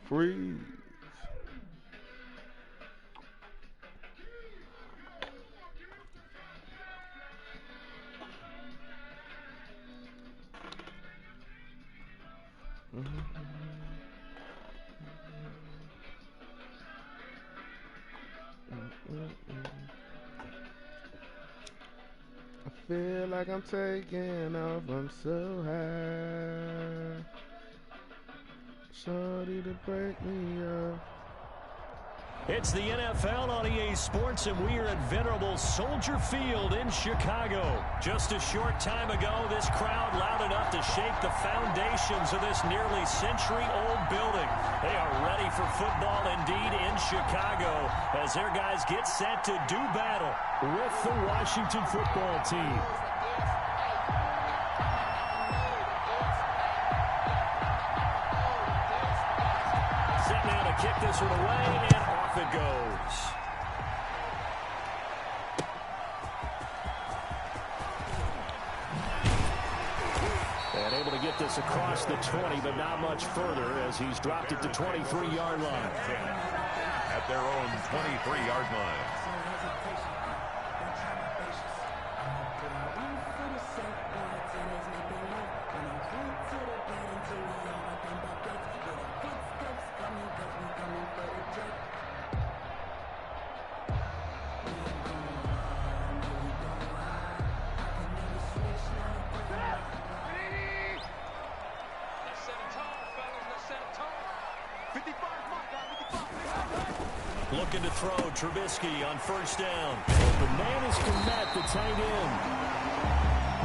Freeze. I feel like I'm taking off, I'm so high. Shorty to break me up. It's the NFL on EA Sports, and we are at venerable Soldier Field in Chicago. Just a short time ago, this crowd loud enough to shake the foundations of this nearly century-old building. They are ready for football indeed in Chicago as their guys get set to do battle with the Washington football team. Set now to kick this one away, and off it goes. And able to get this across the 20, but not much further as he's dropped it to 23-yard line. At their own 23-yard line. Looking to throw Trubisky on first down. The man is Komet, the tight end.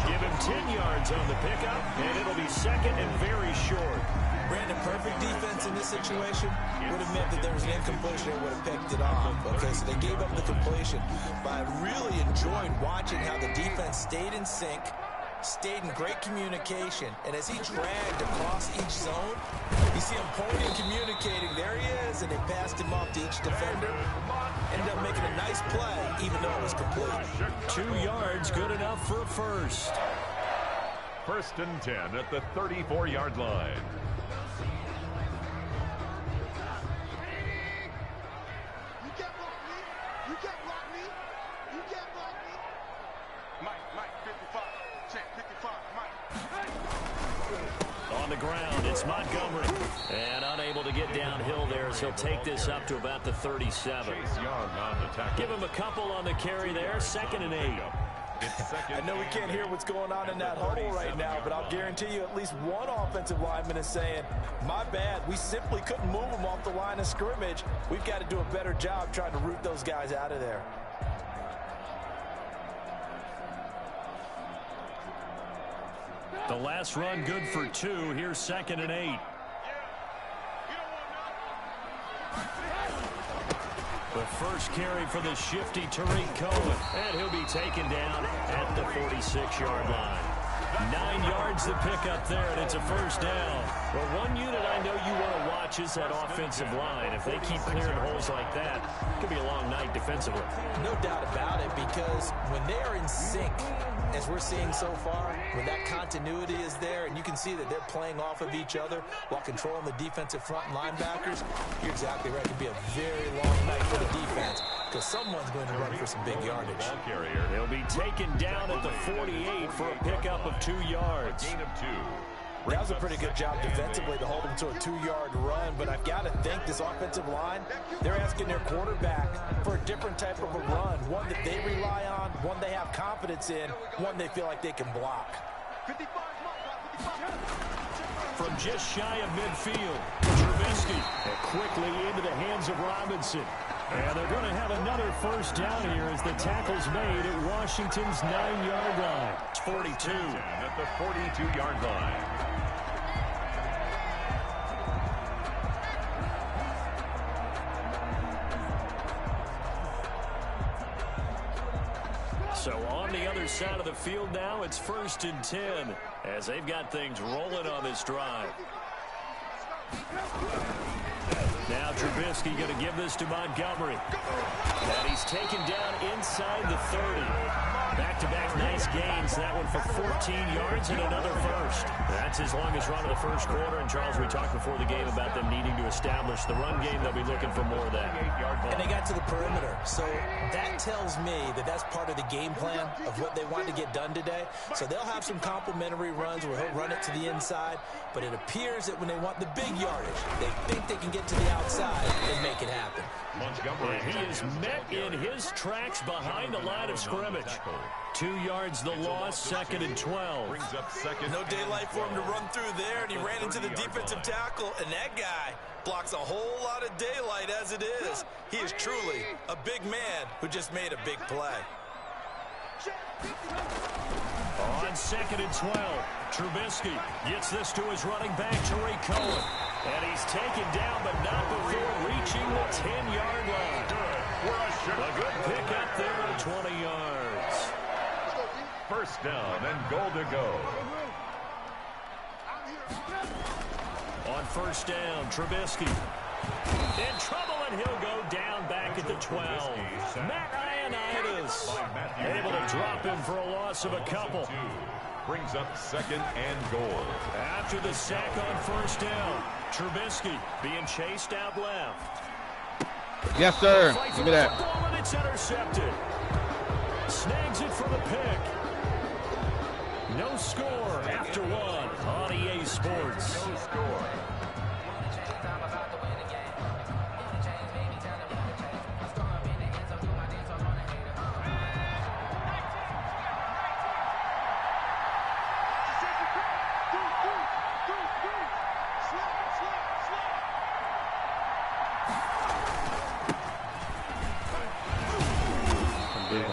Give him 10 yards on the pickup, and it'll be second and very short. Brandon, perfect defense in this situation would have meant that there was an incompletion and would have picked it off. Okay, so they gave up the completion. But I really enjoyed watching how the defense stayed in sync, stayed in great communication, and as he dragged across each zone, you see him pointing, communicating. There he is, and they passed him off to each defender. Ended up making a nice play, even though it was complete. 2 yards, good enough for a first. First and 10 at the 34-yard line. On the ground, it's Montgomery. And unable to get downhill there as he'll take this up to about the 37. Give him a couple on the carry there, 2nd and 8. I know we can't hear what's going on in that huddle right now, but I'll guarantee you at least one offensive lineman is saying, my bad, we simply couldn't move them off the line of scrimmage. We've got to do a better job trying to root those guys out of there. The last run good for 2. Here's 2nd and 8. The first carry for the shifty Tariq Cohen. And he'll be taken down at the 46-yard line. 9 yards to pick up there, and it's a first down. Well, one unit I know you want to watch is that offensive line. If they keep clearing holes like that, it could be a long night defensively. No doubt about it, because when they are in sync, as we're seeing so far, when that continuity is there, and you can see that they're playing off of each other while controlling the defensive front linebackers, you're exactly right. It could be a very long night for the defense, because someone's going to run for some big yardage. He'll be taken down at the 48 for a pickup of 2 yards. Gain of 2. That was a pretty good job defensively to hold him to a 2-yard run, but I've got to think this offensive line, they're asking their quarterback for a different type of a run, one that they rely on, one they have confidence in, one they feel like they can block. From just shy of midfield, Trubisky quickly into the hands of Robinson. And they're going to have another first down here as the tackle's made at Washington's 9-yard line. It's 42. At the 42-yard line. So on the other side of the field now, it's 1st and 10 as they've got things rolling on this drive. Now Trubisky going to give this to Montgomery. And he's taken down inside the 30. Back-to-back nice gains. That one for 14 yards and another first. That's his longest run of the first quarter. And, Charles, we talked before the game about them needing to establish the run game. They'll be looking for more of that. And they got to the perimeter. So that tells me that that's part of the game plan of what they want to get done today. So they'll have some complementary runs where he'll run it to the inside. But it appears that when they want the big yardage, they think they can get to the outside and make it happen. Montgomery. And he is met in his tracks behind the line of scrimmage. 2 yards the loss, 2nd and 12. Brings up second. No daylight for him to run through there, and he ran into the defensive tackle, and that guy blocks a whole lot of daylight as it is. He is truly a big man who just made a big play. On 2nd and 12, Trubisky gets this to his running back, Tariq Cohen. And he's taken down, but not before reaching the 10-yard line. A good pick up there at 20 yards. First down and goal to go. On first down, Trubisky in trouble, and he'll go down back at the 12. Matt Ioannidis able to drop him for a loss of a couple. Brings up second and goal. After the sack on first down, Trubisky being chased out left. Yes, sir. Give me that. Football, and it's intercepted. Snags it for the pick. No score after one on EA Sports. No score.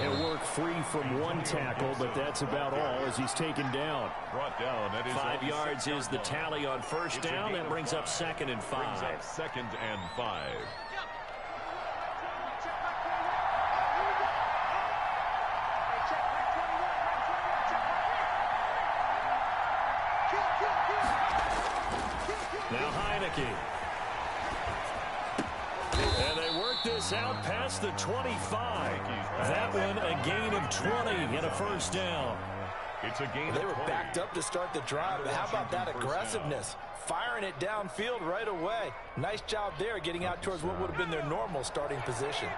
He'll work free from one tackle, but that's about all as he's taken down. Brought down. That is 5 yards is the tally on first down. That brings up 2nd and 5. Brings up 2nd and 5. Now Heineke. And they work this out past the 25. That one a gain of 20 and a first down. It's a gain. They were backed up to start the drive, but how about that aggressiveness? Firing it downfield right away. Nice job there getting out towards what would have been their normal starting position.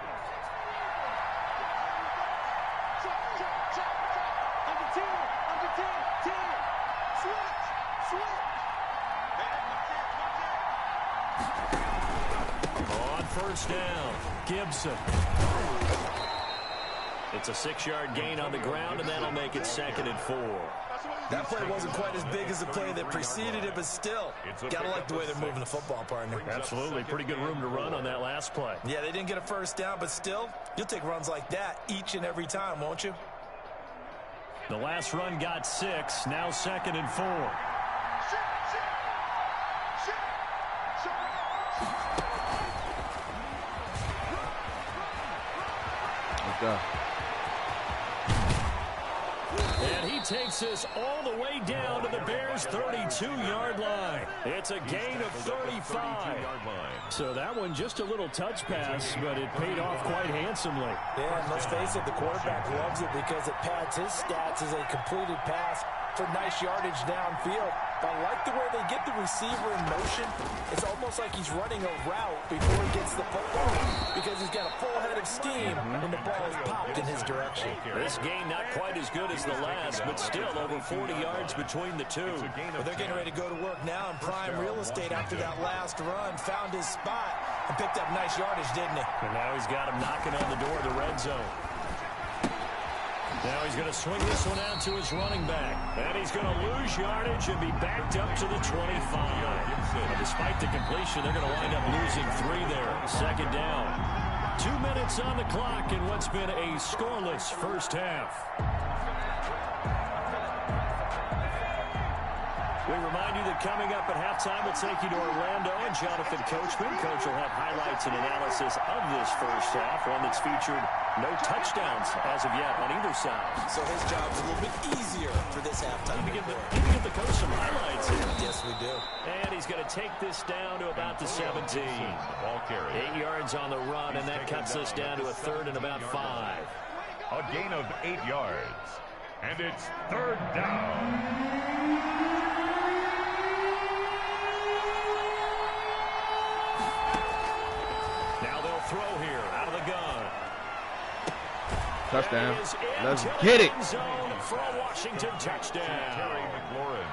On first down, Gibson. It's a 6-yard gain on the ground, and that'll make it 2nd and 4. That play wasn't quite as big as the play that preceded it, but still, gotta like the way they're moving the football, partner. Absolutely. Pretty good room to run on that last play. Yeah, they didn't get a first down, but still, you'll take runs like that each and every time, won't you? The last run got 6, now 2nd and 4. And he takes this all the way down to the Bears' 32-yard line. It's a gain of 35. So that one just a little touch pass, but it paid off quite handsomely. Yeah, and let's face it, the quarterback loves it because it pads his stats as a completed pass for nice yardage downfield. But I like the way they get the receiver in motion. It's almost like he's running a route before he gets the football because he's got a full head of steam when the ball is popped in his direction. This gain not quite as good as the last, but still over 40 yards between the two. Well, they're getting ready to go to work now in prime real estate after that last run. Found his spot and picked up nice yardage, didn't he? And now he's got him knocking on the door of the red zone. Now he's going to swing this one out to his running back. And he's going to lose yardage and be backed up to the 25. But despite the completion, they're going to wind up losing 3 there. 2nd down. 2 minutes on the clock in what's been a scoreless first half. We remind you that coming up at halftime, we'll take you to Orlando and Jonathan Coachman. Coach will have highlights and analysis of this first half, one that's featured no touchdowns as of yet on either side. So his job's a little bit easier for this halftime. Need to give the coach some highlights here. Yes, we do. And he's going to take this down to about the 17. Ball carry. 8 yards on the run, and that cuts us down to a third and about 5. A gain of 8 yards. And it's third down. Now they'll throw here out of the gun. Touchdown. Let's get it. Zone for a Washington touchdown. Terry McLaurin.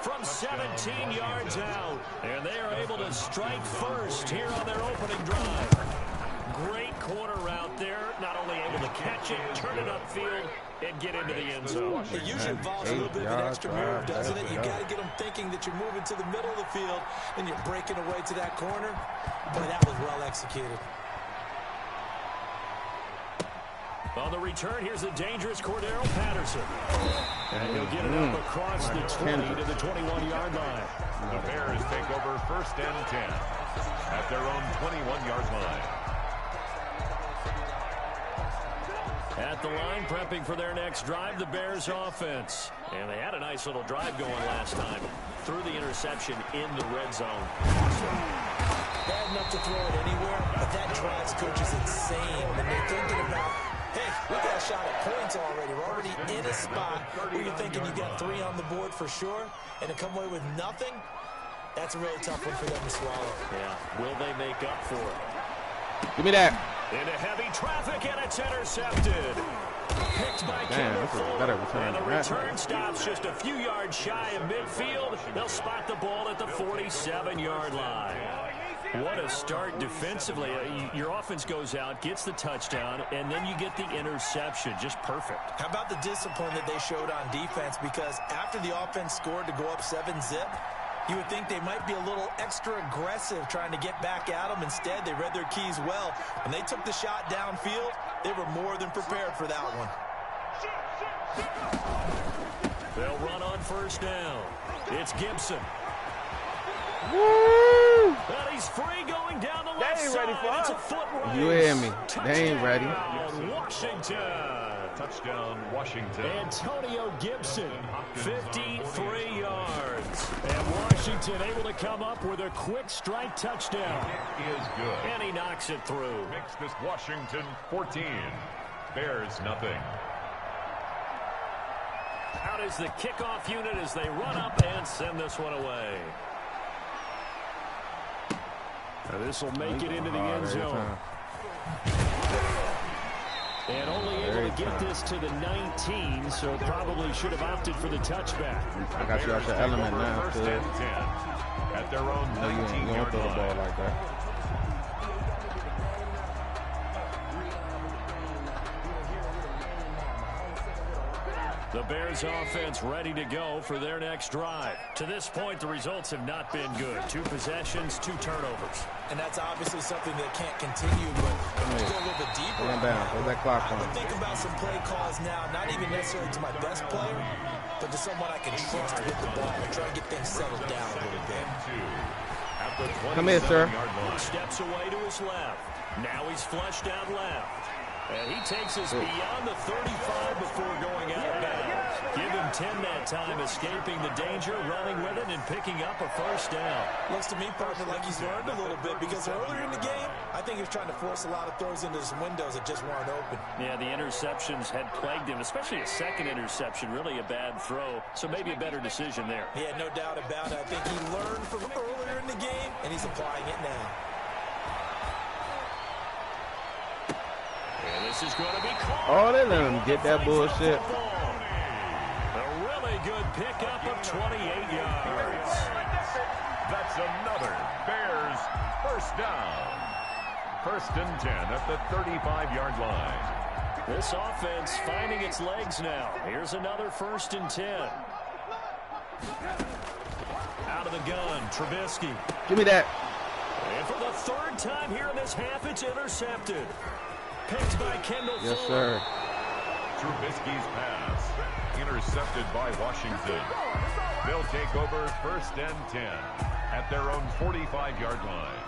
From 17 yards out. And they are able to strike first here on their opening drive. Great corner route there. Not only able to catch it, turn it upfield, and get into the end zone. It usually involves a little bit of an extra move, doesn't it? You got to get them thinking that you're moving to the middle of the field and you're breaking away to that corner. Boy, that was well executed. On the return, here's the dangerous Cordero Patterson. And he'll get it up across the 20 to the 21-yard line. The Bears take over first and 10 at their own 21-yard line. At the line, prepping for their next drive, the Bears offense. And they had a nice little drive going last time. Threw the interception in the red zone. Bad enough to throw it anywhere, but that drives coaches insane when they're thinking about, hey, we got a shot at points already. We're already in a spot where you're thinking you got 3 on the board for sure, and to come away with nothing, that's a really tough one for them to swallow. Yeah, will they make up for it? Give me that. Into heavy traffic, and it's intercepted. Picked by Kendall Fuller. And the return stops just a few yards shy of midfield. They'll spot the ball at the 47-yard line. What a start defensively. Your offense goes out, gets the touchdown, and then you get the interception. Just perfect. How about the discipline that they showed on defense? Because after the offense scored to go up 7-zip, you would think they might be a little extra aggressive trying to get back at them. Instead, they read their keys well. When they took the shot downfield, they were more than prepared for that one. They'll run on first down. It's Gibson. Woo! Well, he's free going down the left They ain't side. ready for It's us. a foot race. You hear me? They ain't ready. Touchdown, Washington. Touchdown, Washington. Antonio Gibson, 53 yards. And Washington able to come up with a quick strike touchdown. It is good. And he knocks it through. Makes this Washington 14. Bears nothing. Out is the kickoff unit as they run up and send this one away. Now this will make it into the end zone. And only able to get this to the 19, so probably should have opted for the touchback. I got you out your element now, First too. and 10 at their own You don't 19-yard throw the ball line. like that. The Bears offense ready to go for their next drive. To this point, the results have not been good. 2 possessions, 2 turnovers. And that's obviously something that can't continue, but to go a little bit deeper. Stand down. Hold that clock I on. would think about some play calls now, not even necessarily to my best player, but to someone I can trust with the ball and try and get things settled down a little bit. At the Come here, sir. 27-yard line. Steps away to his left. Now he's flushed out left. And he takes us beyond the 35 before going out of bounds. Give him 10 that time, escaping the danger, running with it, and picking up a first down. Looks to me, partner, like he's learned a little bit because earlier in the game, I think he was trying to force a lot of throws into some windows that just weren't open. Yeah, the interceptions had plagued him, especially a second interception, really a bad throw. So maybe a better decision there. Yeah, no doubt about it. I think he learned from earlier in the game, and he's applying it now. And this is going to be called. Oh, they let him get that bullshit. A really good pickup of 28 yards. That's another Bears first down. First and 10 at the 35-yard line. This offense finding its legs now. Here's another first and 10. Out of the gun, Trubisky. Give me that. And for the 3rd time here in this half, it's intercepted. Picked by Kendall Fuller. Yes, sir. Trubisky's pass intercepted by Washington. They'll take over 1st and 10 at their own 45-yard line.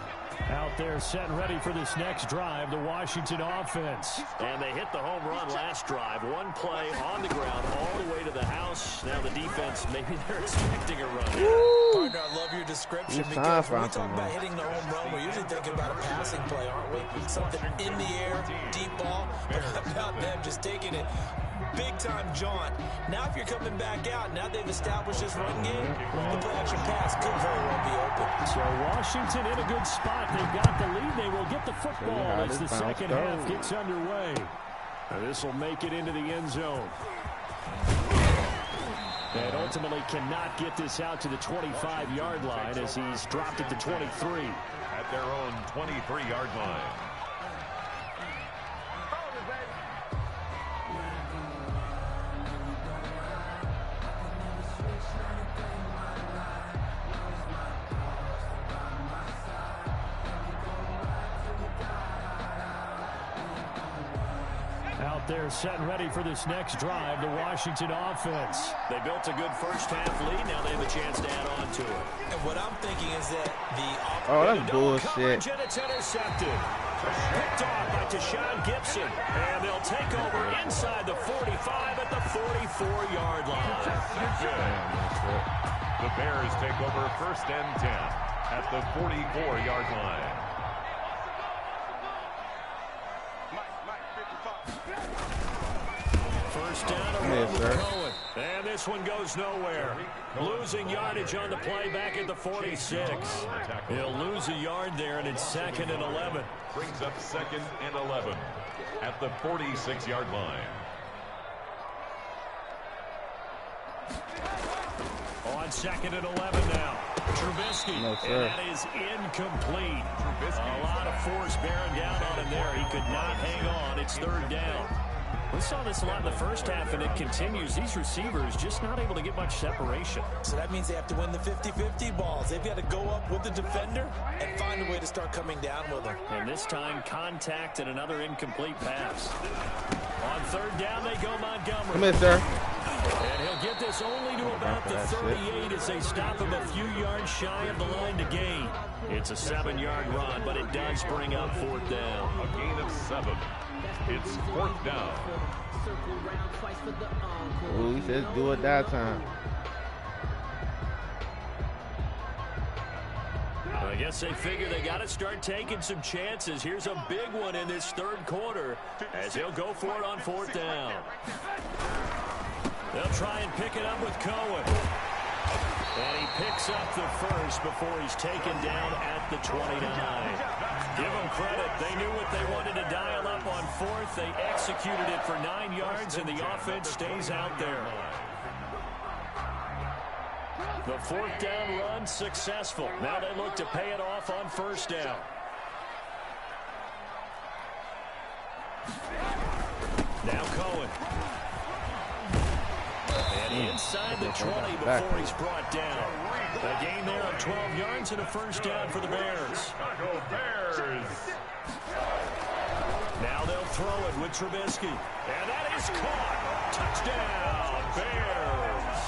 Out there set and ready for this next drive, the Washington offense. And they hit the home run last drive. One play on the ground all the way to the house. Now the defense, maybe they're expecting a run. Partner, I love your description because when we talk about hitting the home run, we're usually thinking about a passing play, aren't we? Something in the air, deep ball, but how about them just taking it big-time jaunt. Now if you're coming back out, now they've established this run game, the play-action pass could very well be open. So Washington in a good spot. They've got the lead. They will get the football as the second half gets underway. This will make it into the end zone. And ultimately cannot get this out to the 25-yard line as he's dropped it to 23. At their own 23-yard line. Out there set and ready for this next drive, the Washington offense. They built a good first half lead. Now they have a chance to add on to it. And what I'm thinking is that the that's bullshit. And it's intercepted. Picked off by Deshaun Gibson. And they'll take over inside the 45 at the 44-yard line. The Bears take over 1st and 10 at the 44-yard line. First down around Cohen. And this one goes nowhere. Losing yardage on the play back at the 46. He'll lose a yard there, and it's 2nd and 11. Brings up 2nd and 11 at the 46-yard line. On 2nd and 11 now. Trubisky. No, sir. And that is incomplete. A lot of force bearing down on him there. He could not hang on. It's 3rd down. We saw this a lot in the first half, and it continues. These receivers just not able to get much separation. So that means they have to win the 50-50 balls. They've got to go up with the defender and find a way to start coming down with them. And this time, contact and another incomplete pass. On 3rd down, they go Montgomery. Come here, sir. And he'll get this only to about the 38 as they stop him a few yards shy of the line to gain. It's a 7-yard run, but it does bring up 4th down. A gain of 7. It's 4th down. Ooh, he says do it that time. I guess they figure they got to start taking some chances. Here's a big one in this 3rd quarter as he'll go for it on 4th down. They'll try and pick it up with Cohen. And he picks up the first before he's taken down at the 29. Give them credit. They knew what they wanted to dial up on 4th. They executed it for 9 yards, and the offense stays out there. The 4th down run successful. Now they look to pay it off on 1st down. Now Cohen. And inside the 20 before he's brought down. A gain there of 12 yards and a 1st down for the Bears. Now they'll throw it with Trubisky. And that is caught. Touchdown, Bears.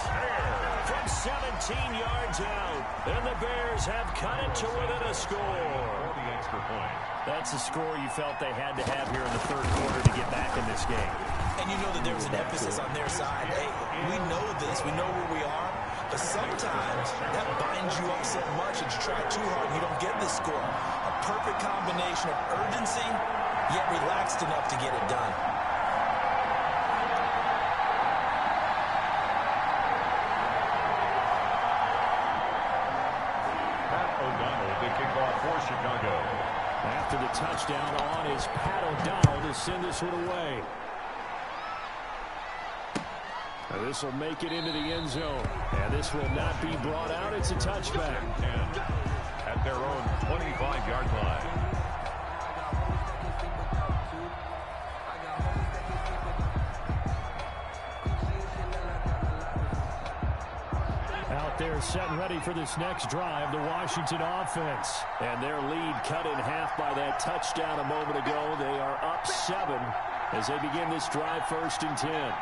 From 17 yards out. And the Bears have cut it to within a score. The extra point. That's a score you felt they had to have here in the 3rd quarter to get back in this game. And you know that there was an emphasis on their side. Hey, we know this. We know where we are. But sometimes that binds you up so much that you try too hard and you don't get the score. A perfect combination of urgency, yet relaxed enough to get it done. O'Donnell to kick off for Chicago. After the touchdown on is Pat O'Donnell to send this one away. Now this will make it into the end zone. And this will not be brought out. It's a touchback. At their own 25-yard line. Out there set and ready for this next drive, the Washington offense. And their lead cut in half by that touchdown a moment ago. They are up 7 as they begin this drive 1st and 10.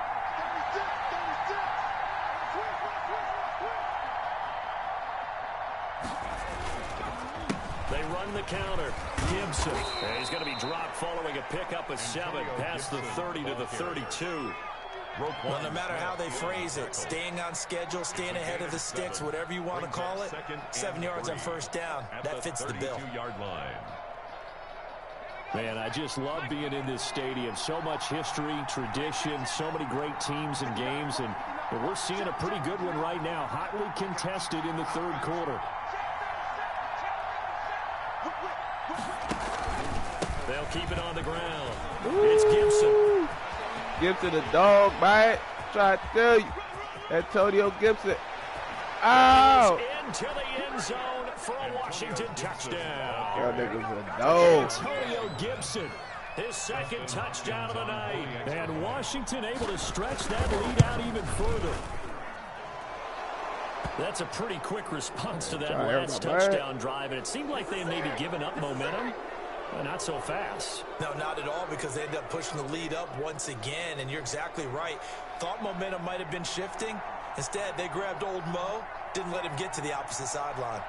They run the counter. Gibson. And he's going to be dropped following a pickup of 7 past the 30 to the 32. Well, no matter how they phrase it, staying on schedule, staying ahead of the sticks, whatever you want to call it, 7 yards on first down, that fits the bill. Man, I just love being in this stadium. So much history, tradition, so many great teams and games, and we're seeing a pretty good one right now, hotly contested in the third quarter. They'll keep it on the ground. Ooh. It's Gibson. Gibson the dog bite. Try to tell you. Antonio Gibson. Ow! Into the end zone for a Washington touchdown. Y'all niggas a dog. Antonio Gibson, his second touchdown of the night. And Washington able to stretch that lead out even further. That's a pretty quick response to that last touchdown drive. And it seemed like they may be giving up momentum. Well, not so fast. No, not at all, because they ended up pushing the lead up once again, and you're exactly right. Thought momentum might have been shifting. Instead, they grabbed old Mo, didn't let him get to the opposite sideline.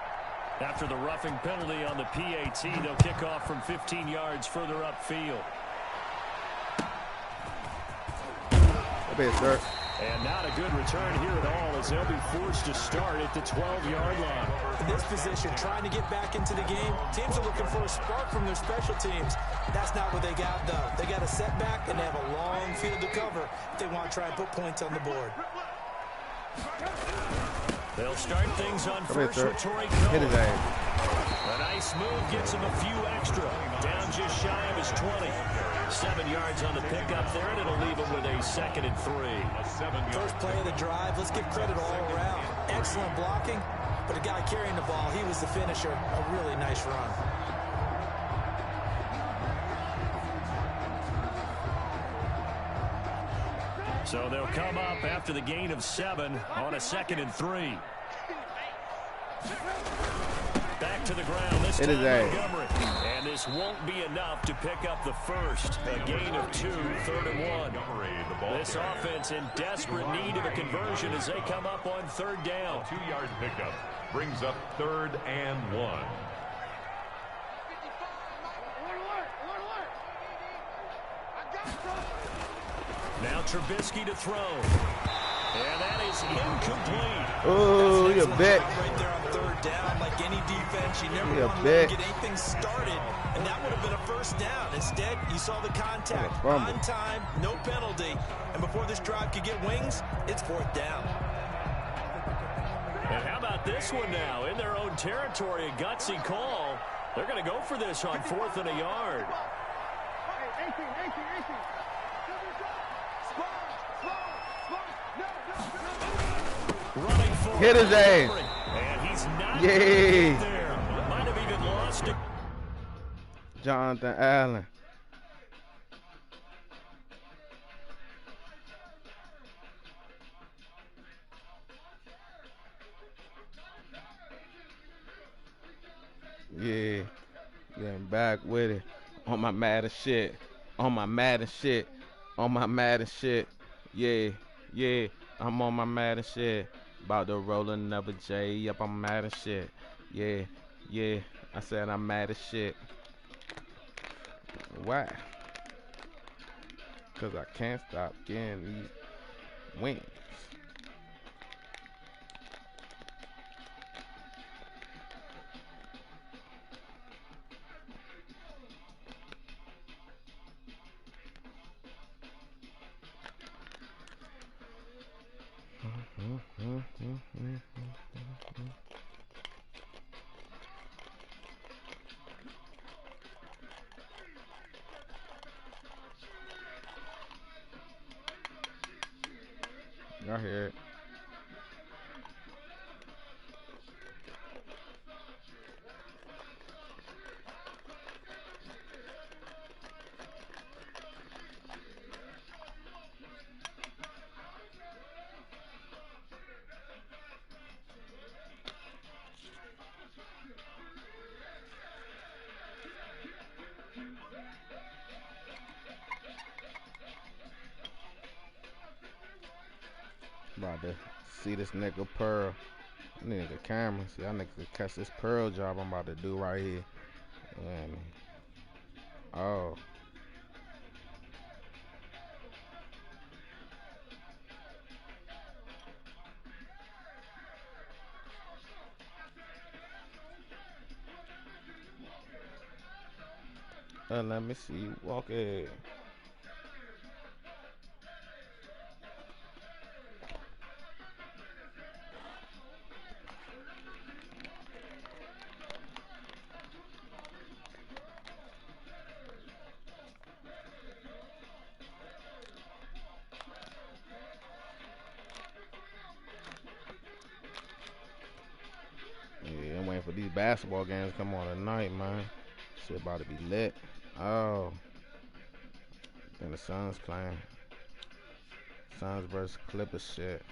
After the roughing penalty on the PAT, they'll kick off from 15 yards further upfield. Okay, sir. And not a good return here at all, as they'll be forced to start at the 12-yard line. In this position, trying to get back into the game, teams are looking for a spark from their special teams. That's not what they got, though. They got a setback, and they have a long field to cover if they want to try and put points on the board. They'll start things on first with Torrey Hit his ass. A nice move gets him a few extra. Down just shy of his 20. 7 yards on the pickup there, and it'll leave him with a 2nd and 3. First play of the drive, let's give credit all around. Excellent blocking, but the guy carrying the ball, he was the finisher. A really nice run. So they'll come up after the gain of 7 on a 2nd and 3. Back to the ground. This time Montgomery. And this won't be enough to pick up the first. A gain of 2, 3rd and 1. This offense in desperate need of a conversion as they come up on 3rd down. 2-yard pickup brings up 3rd and 1. Now Trubisky to throw. And that is incomplete. Oh, you bet. Right there on 3rd down, like any defense, you never want to let them get anything started, and that would have been a first down. Instead, you saw the contact on time, no penalty, and before this drive could get wings, it's 4th down. And how about this one now? In their own territory, a gutsy call. They're going to go for this on 4th and a yard. Hit his ass. And he's not Yay. there. Might have even lost it. Jonathan Allen. Yeah. Getting back with it. On my Madden shit. On my Madden shit. On my Madden shit. Yeah. Yeah. I'm on my Madden shit. About to roll another J up on Madden shit. Yeah. Yeah. I said I'm mad as shit. Why? Because I can't stop getting these wings. Y'all hear it. About to see this nigga Pearl Need the camera. See, y'all niggas can catch this pearl job I'm about to do right here. Yeah, oh. Let me see you walk it. Yeah, I'm waiting for these basketball games to come on tonight, man. Shit about to be lit. Oh. Then the Suns playing. Suns versus Clippers shit.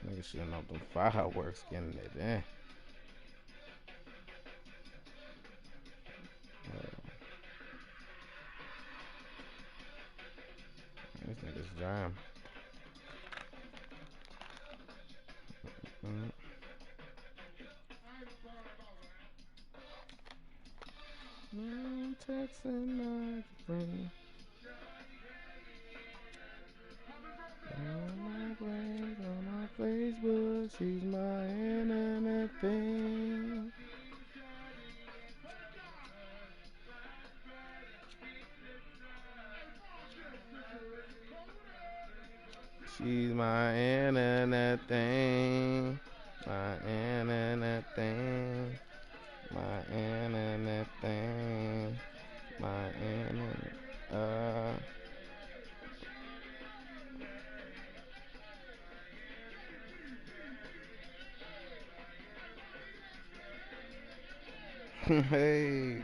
Nigga shooting up them fireworks, getting it in. These niggas jam. I'm texting my friend. On my Facebook, she's my internet thing. She's my internet thing. My internet thing. My internet thing. My internet. Hey.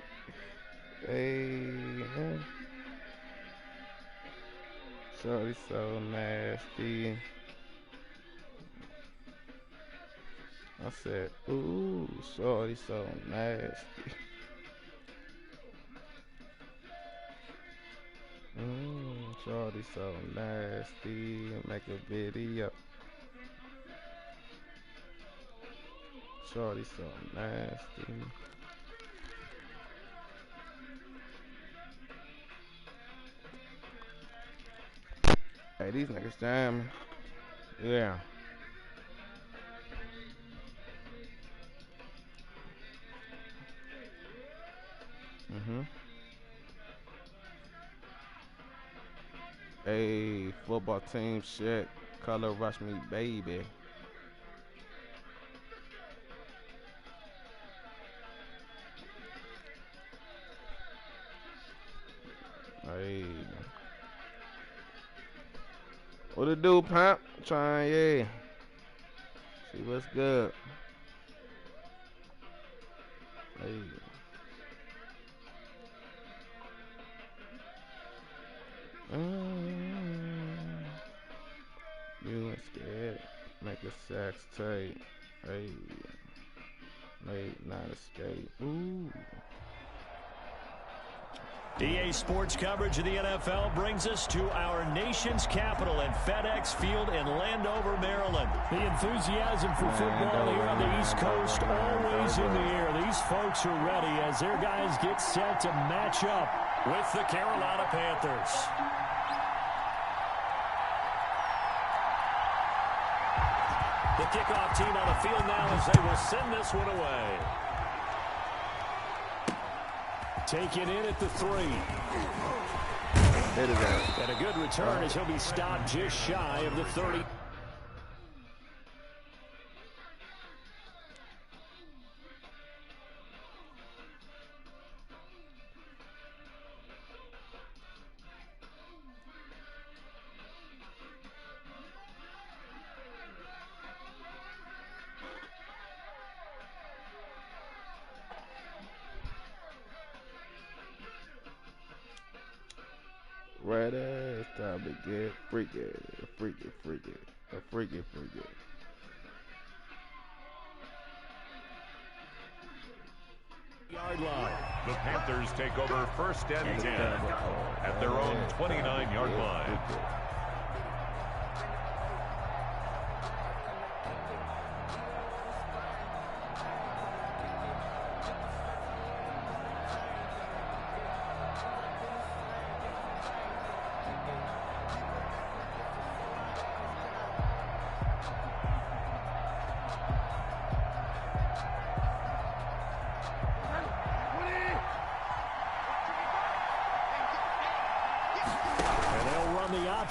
Shorty so nasty. I said, ooh, shorty so nasty. Shorty so nasty. Make a video. Shorty so nasty. Hey, these niggas jamming. Yeah. Hey, football team shit. Color rush me, baby. Hey. What it do, Pimp? Trying, yeah. See what's good. Hey. You ain't scared. Make a sex tape. Hey. Late night escape. Ooh. EA Sports coverage of the NFL brings us to our nation's capital at FedEx Field in Landover, Maryland. The enthusiasm for football here on the East Coast always in the air. These folks are ready as their guys get set to match up with the Carolina Panthers. The kickoff team on the field now as they will send this one away. Taken in at the 3. And a good return as he'll be stopped just shy of the 30. Red ass Stop it, get freaky, freaky, freaky, freaky, freaky. Yard line. The Panthers take over first and 10 at their own 29-yard line.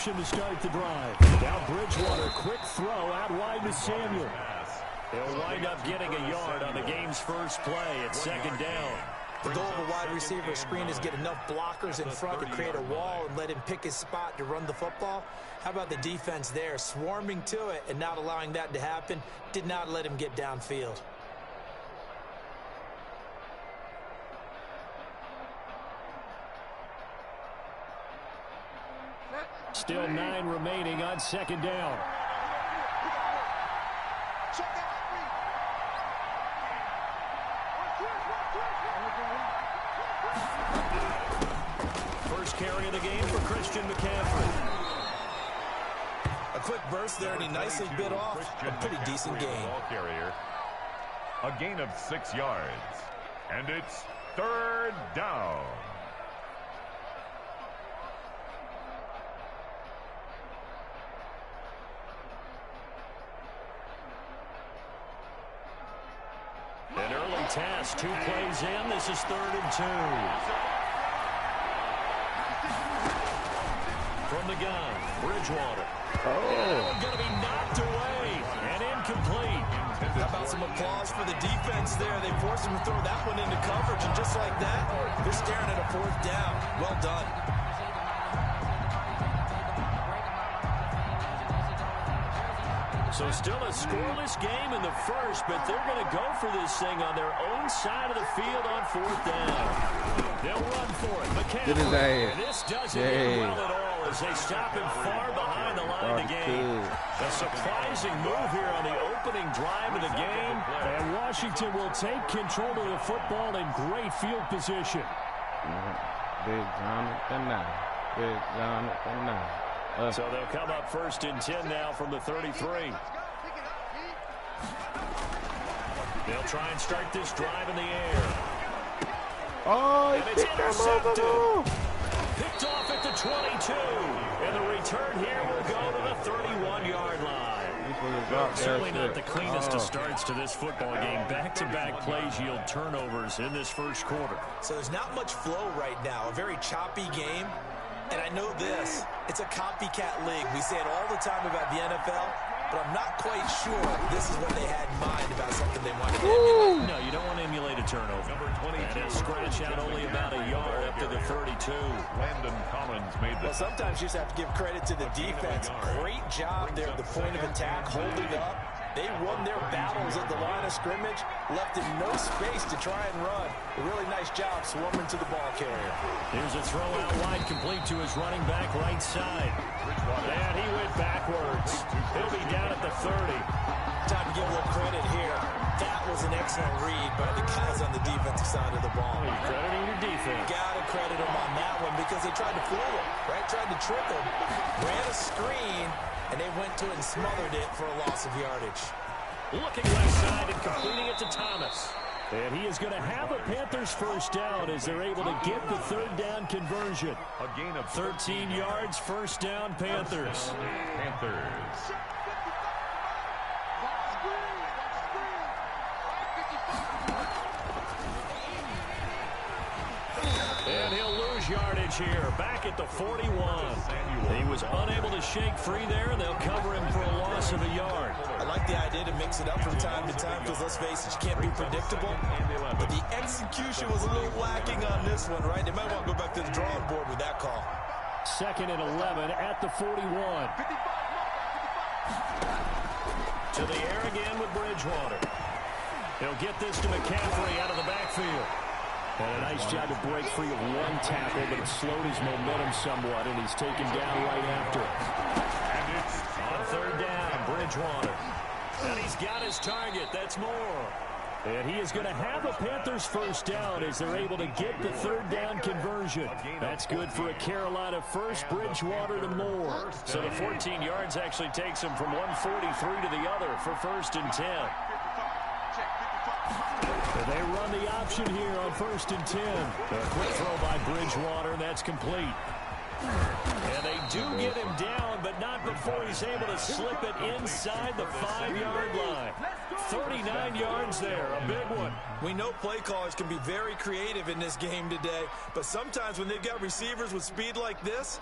To start the drive. Now Bridgewater, quick throw out wide to Samuel. He'll wind up getting a yard on the game's first play. It's second down. The goal of a wide receiver screen is get enough blockers in front to create a wall and let him pick his spot to run the football. How about the defense there, swarming to it and not allowing that to happen? Did not let him get downfield. Still 9 remaining on second down. First carry of the game for Christian McCaffrey. A quick burst there, and he nicely bit off a pretty decent gain. A gain of 6 yards. And it's third down. An early task, 2 plays in. This is 3rd and 2. From the gun, Bridgewater. Oh, going to be knocked away and incomplete. How about some applause for the defense there? They forced him to throw that one into coverage, and just like that, they're staring at a 4th down. Well done. So still a scoreless game in the first, but they're going to go for this thing on their own side of the field on 4th down. They'll run for it. McCaffrey. And this doesn't end well at all as they stop him far behind the line of the game. A surprising move here on the opening drive of the game. And Washington will take control of the football in great field position. Big Jonathan now. Big Jonathan now. So they'll come up 1st and 10 now from the 33. They'll try and start this drive in the air. Oh, and it's intercepted. Picked off at the 22. And the return here will go to the 31-yard line. Certainly not the cleanest of starts to this football game. Back-to-back plays yield turnovers in this first quarter. So there's not much flow right now. A very choppy game. And I know this, it's a copycat league. We say it all the time about the NFL, but I'm not quite sure this is what they had in mind about something they wanted to emulate. No, you don't want to emulate a turnover. Number 22. And he'll scratch out only about a yard up to the 32. Landon Collins made the... Well, sometimes you just have to give credit to the defense. Great job there at the point of attack, holding up. They won their battles at the line of scrimmage, left him no space to try and run. A really nice job swarming to the ball carrier. Here's a throw out wide, complete to his running back right side. And he went backwards. He'll be down at the 30. Time to give a little credit here. That was an excellent read by the guys on the defensive side of the ball. You're crediting your defense. Gotta credit them on that one because they tried to fool him, right? Tried to trick him. Ran a screen, and they went to it and smothered it for a loss of yardage. Looking left side and completing it to Thomas. And he is going to have a Panthers first down as they're able to get the 3rd down conversion. A gain of 13 yards, first down, Panthers. Panthers. And he'll lose yardage here, back at the 41. He was unable to shake free there, and they'll cover him for a loss of a yard. I like the idea to mix it up from time to time because, let's face it, you can't be predictable. But the execution was a little lacking on this one, right? They might want to go back to the drawing board with that call. 2nd and 11 at the 41. To the air again with Bridgewater. He'll get this to McCaffrey out of the backfield. And a nice job to break free of one tackle, but it slowed his momentum somewhat, and he's taken down right after it. And it's On third down, Bridgewater. And he's got his target. That's Moore. And he is going to have a Panthers first down as they're able to get the third down conversion. That's good for a Carolina first, Bridgewater to Moore. So the 14 yards actually takes him from 143 to the other for first and 10. And they run the option here on first and 10. A quick throw by Bridgewater, and that's complete. And they do get him down, but not before he's able to slip it inside the 5-yard line. 39 yards there, a big one. We know play callers can be very creative in this game today, but sometimes when they've got receivers with speed like this,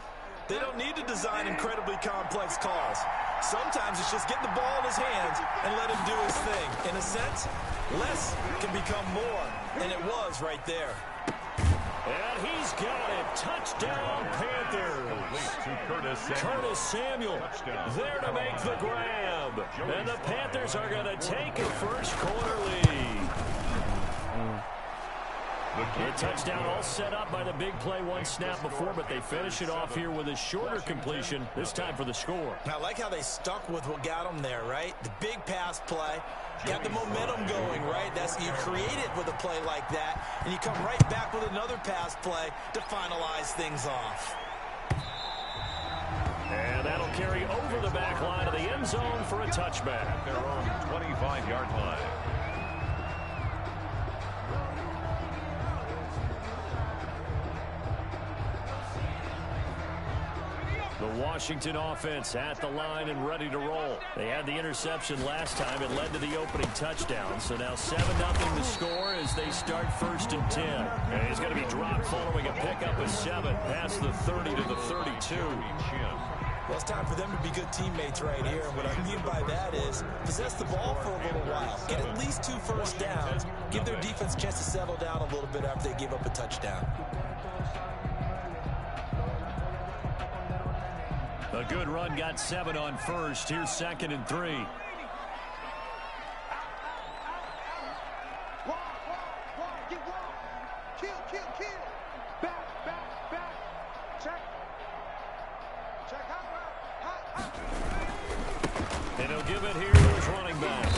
they don't need to design incredibly complex calls. Sometimes it's just get the ball in his hands and let him do his thing. In a sense, less can become more, and it was right there. And he's got it. Touchdown, Panthers. Curtis Samuel there to make the grab. And the Panthers are going to take a first-quarter lead. The touchdown all set up by the big play one snap before, but they finish it off here with a shorter completion, this time for the score. I like how they stuck with what got them there, right? The big pass play. Got the momentum going, right? You create it with a play like that, and you come right back with another pass play to finalize things off. And that'll carry over the back line of the end zone for a touchback. at their own 25-yard line. The Washington offense at the line and ready to roll. They had the interception last time. It led to the opening touchdown. So now 7-0 the score as they start first and 10. And he's going to be dropped following a pickup of 7 past the 30 to the 32. Well, it's time for them to be good teammates right here. And what I mean by that is possess the ball for a little while. Get at least 2 first downs. Give their defense a chance to settle down a little bit after they give up a touchdown. A good run got 7 on first. Here's 2nd and 3. And he'll give it here to his running back.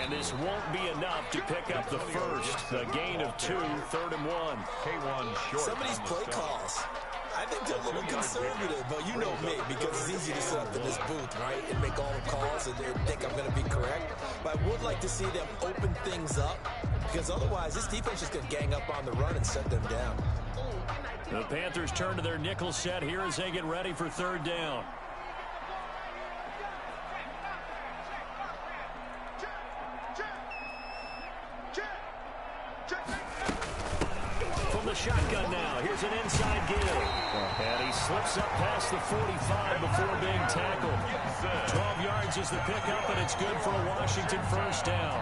And this won't be enough to pick up the first. A gain of 2, 3rd and 1. K1 short. Some of these play calls, I think they're a little conservative, but you know me, because it's easy to sit up in this booth, right, and make all the calls and think I'm going to be correct. But I would like to see them open things up, because otherwise this defense is going to gang up on the run and set them down. The Panthers turn to their nickel set here as they get ready for 3rd down. From the shotgun now, here's an inside give. And he slips up past the 45 before being tackled. 12 yards is the pickup, and it's good for a Washington first down.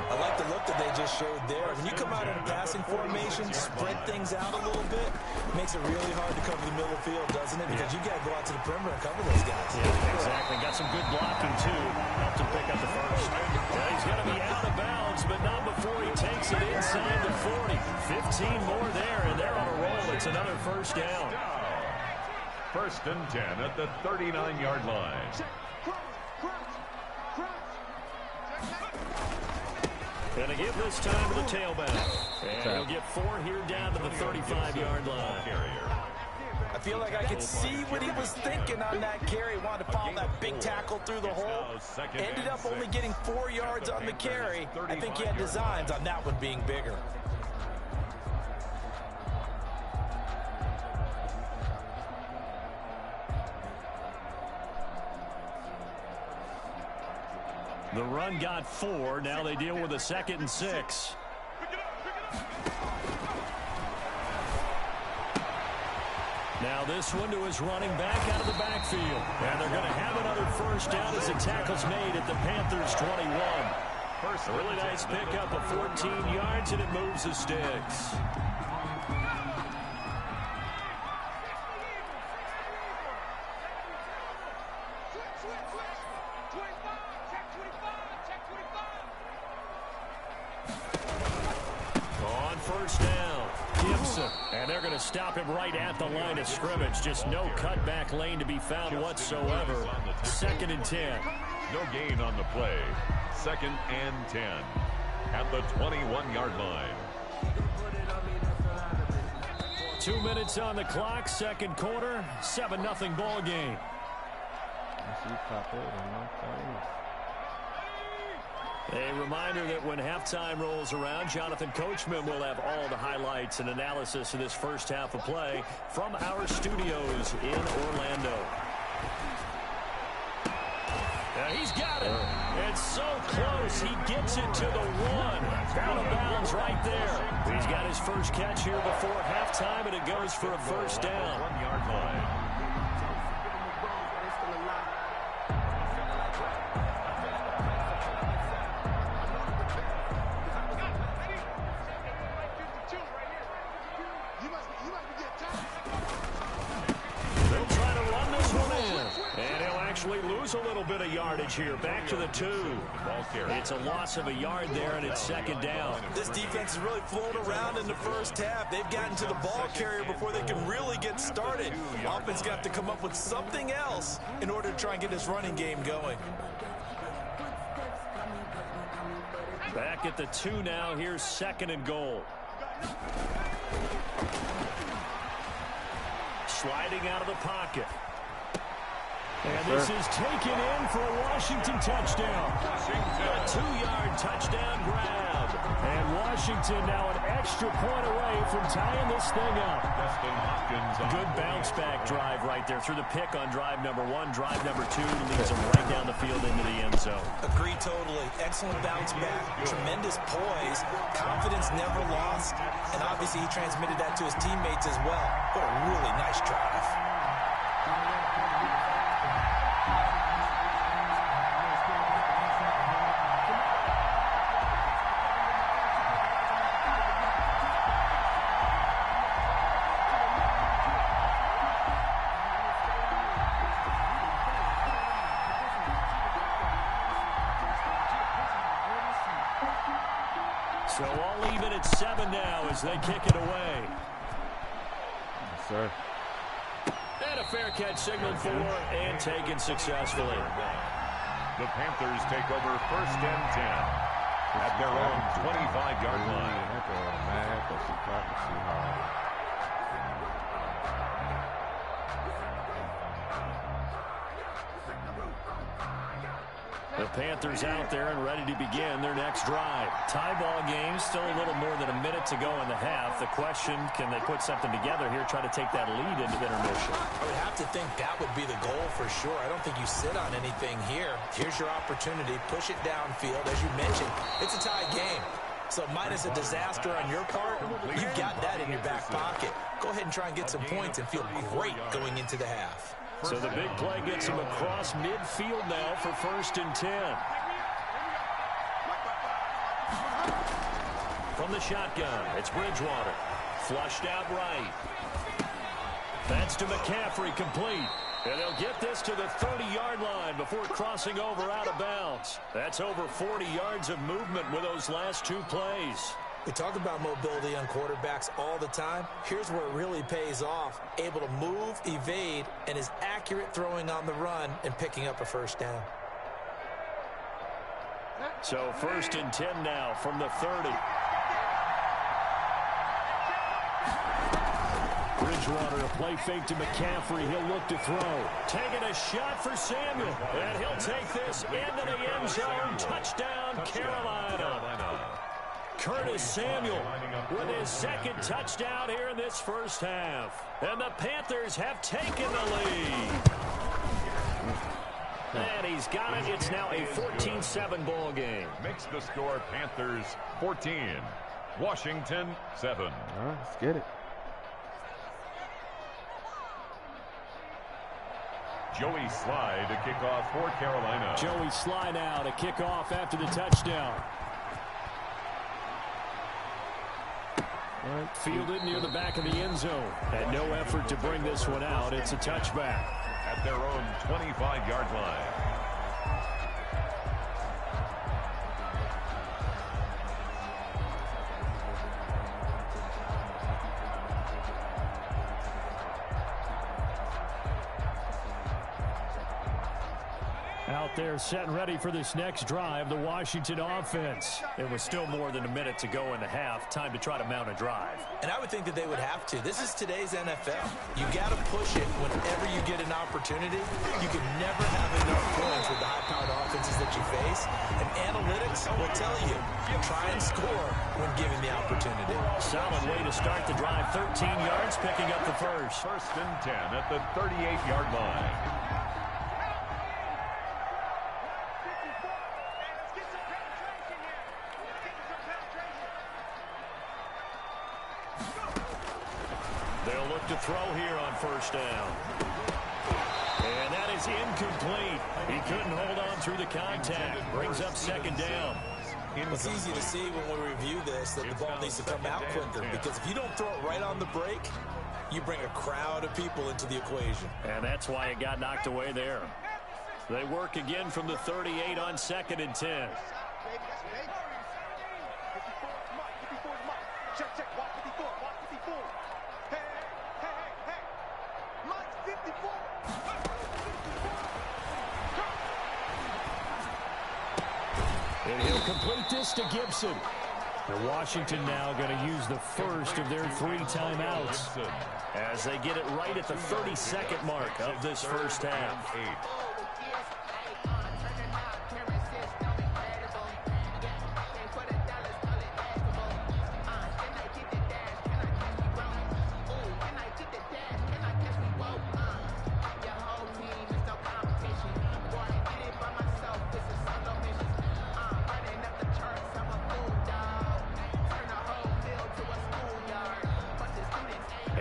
I like the look that they just showed there. When you come out in a passing formation, spread things out a little bit, makes it really hard to cover the middle of the field, doesn't it? Because you got to go out to the perimeter and cover those guys. Yeah, exactly. Got some good blocking, too. Helped him pick up the first. He's going to be out of bounds, but not before he takes it inside the 40. 15 more there, and they're on a roll. It's another first down. 1st and 10 at the 39-yard line. Going to give this time to the tailback. And he'll get 4 here down to the 35-yard line. I feel like I could see what he was thinking on that carry. Wanted to follow that big tackle through the hole. Ended up only getting 4 yards on the carry. I think he had designs on that one being bigger. The run got 4. Now they deal with a 2nd and 6. Now this one to his running back out of the backfield. And they're going to have another first down as the tackle's made at the Panthers' 21. A really nice pickup of 14 yards, and it moves the sticks. On first down, Gibson. And they're going to stop him right at the line of scrimmage. Just no cutback lane to be found whatsoever. 2nd and 10. No gain on the play. 2nd and 10 at the 21-yard line. 2 minutes on the clock, 2nd quarter, 7-0 ball game. A reminder that when halftime rolls around, Jonathan Coachman will have all the highlights and analysis of this first half of play from our studios in Orlando. He's got it. It's so close. He gets it to the 1. Out of bounds right there. He's got his first catch here before halftime, and it goes for a first down. 1-yard line. Lose a little bit of yardage here. Back to the 2. It's a loss of a yard there, and it's 2nd down. This defense has really flown around in the first half. They've gotten to the ball carrier before they can really get started. Offense got to come up with something else in order to try and get this running game going. Back at the 2 now. Here's 2nd and goal. Sliding out of the pocket. And this is taken in for a Washington touchdown. A 2-yard touchdown grab. And Washington now an extra point away from tying this thing up. Good bounce back drive right there through the pick on drive number 1. Drive number 2 leads them right down the field into the end zone. Agree totally. Excellent bounce back. Tremendous poise. Confidence never lost. And obviously he transmitted that to his teammates as well. What a really nice drive. So all even at 7 now as they kick it away. Yes, sir. And a fair catch signaled for and taken successfully. The Panthers take over 1st and 10 at their own 25-yard line. The Panthers out there and ready to begin their next drive. Tie ball game, still a little more than a minute to go in the half. The question, can they put something together here, try to take that lead into intermission? I would have to think that would be the goal for sure. I don't think you sit on anything here. Here's your opportunity. Push it downfield. As you mentioned, it's a tie game. So minus a disaster on your part, you've got that in your back pocket. Go ahead and try and get some points and feel great going into the half. So the big play gets him across midfield now for 1st and 10. From the shotgun, it's Bridgewater. Flushed out right. That's to McCaffrey, complete. And they'll get this to the 30-yard line before crossing over out of bounds. That's over 40 yards of movement with those last 2 plays. We talk about mobility on quarterbacks all the time. Here's where it really pays off. Able to move, evade, and is accurate throwing on the run and picking up a first down. So 1st and 10 now from the 30. Bridgewater, a play fake to McCaffrey. He'll look to throw. Taking a shot for Samuel. And he'll take this into the end zone. Touchdown, Carolina. Curtis Samuel with his 2nd touchdown here in this first half. And the Panthers have taken the lead. And he's got it. It's now a 14-7 ball game. Makes the score Panthers 14, Washington 7. All right, let's get it. Joey Slye to kick off for Carolina. Joey Slye now to kick off after the touchdown. Fielded near the back of the end zone. And no effort to bring this one out. It's a touchback. At their own 25-yard line. Out there setting ready for this next drive, the Washington offense. It was still more than a minute to go in the half. Time to try to mount a drive. And I would think that they would have to. This is today's NFL. You got to push it whenever you get an opportunity. You can never have enough points with the high-powered offenses that you face. And analytics will tell you, try and score when given the opportunity. Solid way to start the drive. 13 yards, picking up the first. First and 10 at the 38-yard line. They'll look to throw here on first down. And that is incomplete. He couldn't hold on through the contact. Brings up second down. It's easy to see when we review this that the ball needs to come out quicker, because if you don't throw it right on the break, you bring a crowd of people into the equation. And that's why it got knocked away there. They work again from the 38 on second and 10. And he'll complete this to Gibson. And Washington now going to use the first of their 3 timeouts as they get it right at the 32nd mark of this first half.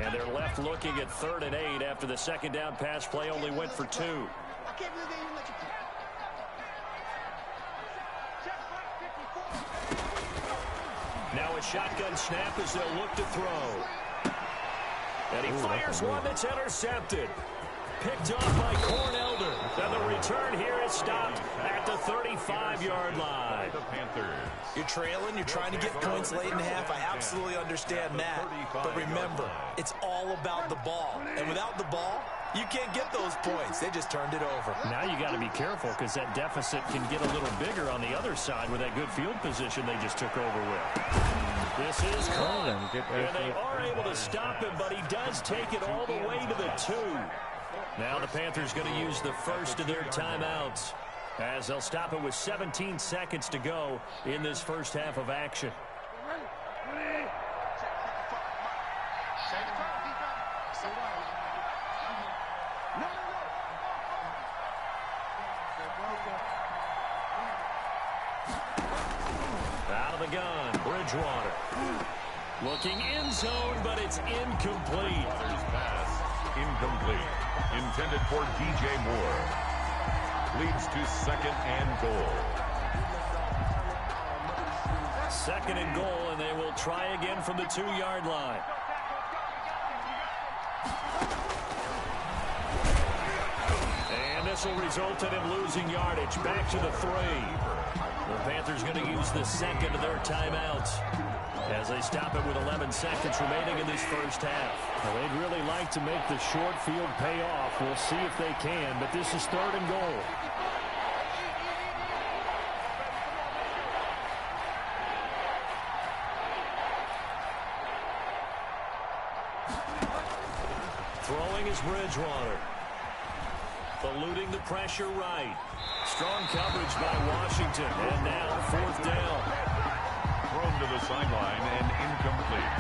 And they're left looking at 3rd and 8 after the second down pass play only went for 2. Now a shotgun snap as they'll look to throw. And he fires one that's intercepted. Picked off by Cornelder. And the return here is stopped at the 35-yard line. The Panthers. You're trailing, you're trying to get points late in the half. I absolutely understand that. But remember, it's all about the ball. And without the ball, you can't get those points. They just turned it over. Now you got to be careful, because that deficit can get a little bigger on the other side with that good field position they just took over with. This is caught. And they are able to stop him, but he does take it all the way to the 2. Now the Panthers going to use the first of their timeouts, as they'll stop it with 17 seconds to go in this first half of action. Out of the gun, Bridgewater. Looking in zone, but it's incomplete. Pass incomplete. Intended for DJ Moore. Leads to 2nd and goal. 2nd and goal, and they will try again from the 2-yard line. And this will result in him losing yardage. Back to the 3. The Panthers going to use the second of their timeouts as they stop it with 11 seconds remaining in this first half. Well, they'd really like to make the short field pay off. We'll see if they can, but this is 3rd and goal. Throwing is Bridgewater. Eluding the pressure right. Strong coverage by Washington. And now 4th down. Thrown to the sideline and incomplete.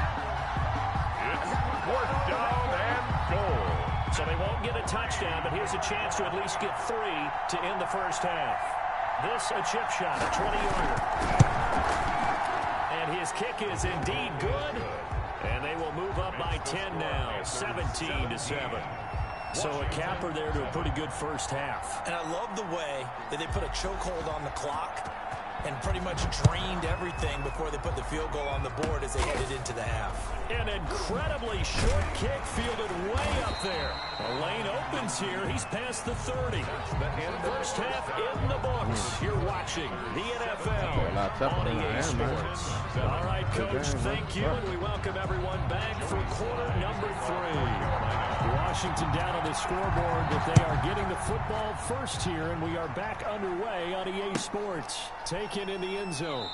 It's 4th down and goal. So they won't get a touchdown, but here's a chance to at least get 3 to end the first half. This a chip shot, a 20-yarder. And his kick is indeed good. And they will move up by 10 now, 17-7. So a capper there to a pretty good first half. And I love the way that they put a chokehold on the clock and pretty much drained everything before they put the field goal on the board as they headed into the half. An incredibly short kick fielded way up there. The lane opens here. He's past the 30. First half in the books. sports. You're watching the NFL on EA Sports. All right, Coach, thank you, and we welcome everyone back for quarter number 3. Washington down on the scoreboard, but they are getting the football first here, and we are back underway on EA Sports. Taken in the end zone.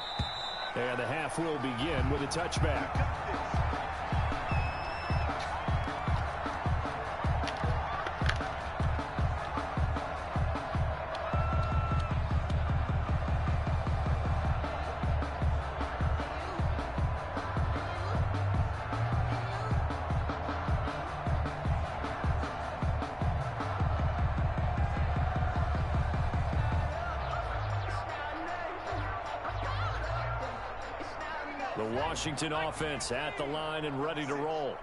And the half will begin with a touchback. The Washington offense at the line and ready to roll.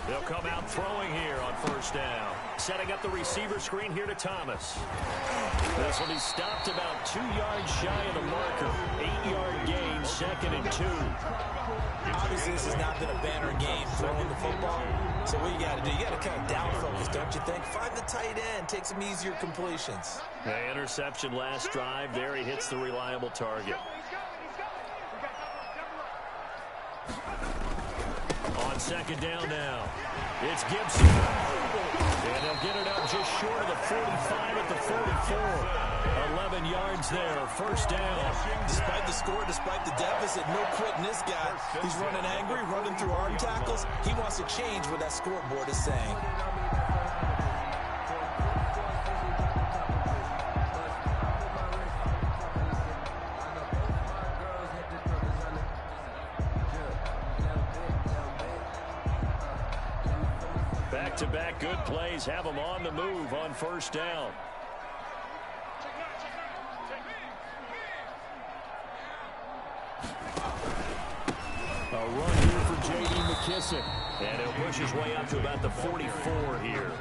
They'll come out throwing here on first down. Setting up the receiver screen here to Thomas. This will be stopped about 2 yards shy of the marker. 8-yard gain, 2nd and 2. Obviously, this has not been a banner game throwing the football. So what you got to do, you got to kind of down focus, don't you think? Find the tight end, take some easier completions. The interception last drive. There he hits the reliable target. On second down now, it's Gibson. And he'll get it up just short of the 45 at the 44. 11 yards there, first down. Despite the score, despite the deficit, no quitting this guy. He's running angry, running through arm tackles. He wants to change what that scoreboard is saying. Back-to-back good plays have him on the move on first down. A run here for J.D. McKissick. And he'll push his way up to about the 44 here.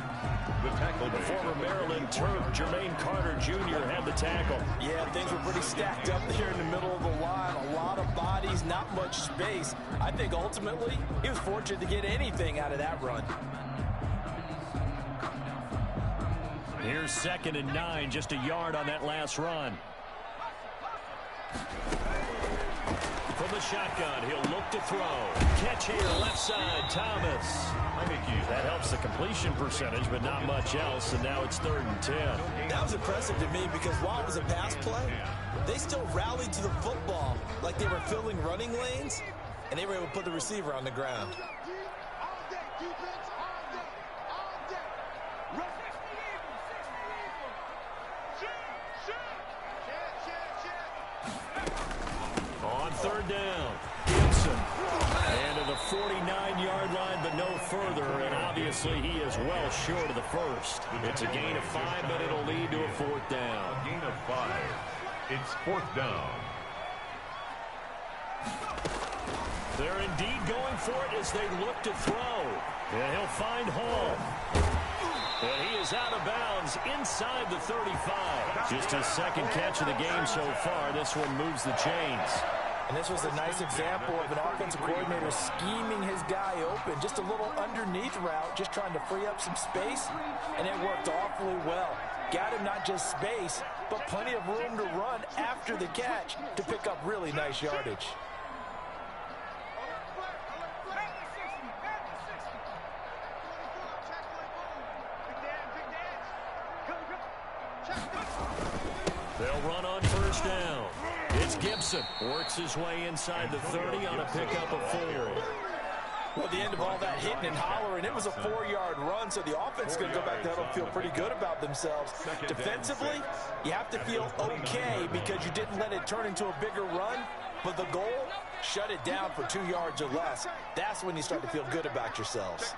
The former Maryland Terp, Jermaine Carter Jr. had the tackle. Yeah, things were pretty stacked up there in the middle of the line. A lot of bodies, not much space. I think ultimately he was fortunate to get anything out of that run. Here's 2nd and 9, just a yard on that last run. From the shotgun, he'll look to throw. Catch here, left side, Thomas. That helps the completion percentage, but not much else, and now it's 3rd and 10. That was impressive to me because while it was a pass play, they still rallied to the football like they were filling running lanes, and they were able to put the receiver on the ground. On 3rd down, Gibson. And to the 49-yard line, but no further. And obviously, he is well short of the first. It's a gain of 5, but it'll lead to a 4th down. Gain of 5. It's 4th down. They're indeed going for it as they look to throw. And he'll find Hall. And he is out of bounds inside the 35. Just his 2nd catch of the game so far. This one moves the chains. And this was a nice example of an offensive coordinator scheming his guy open. Just a little underneath route, just trying to free up some space. And it worked awfully well. Got him not just space, but plenty of room to run after the catch to pick up really nice yardage. They'll run on first down. It's Gibson. Works his way inside the 30 on a pickup of 4. Well, the end of all that hitting and hollering, it was a 4-yard run, so the offense is going to go back there and feel pretty good about themselves. Defensively, you have to feel okay because you didn't let it turn into a bigger run, but the goal, shut it down for 2 yards or less. That's when you start to feel good about yourselves.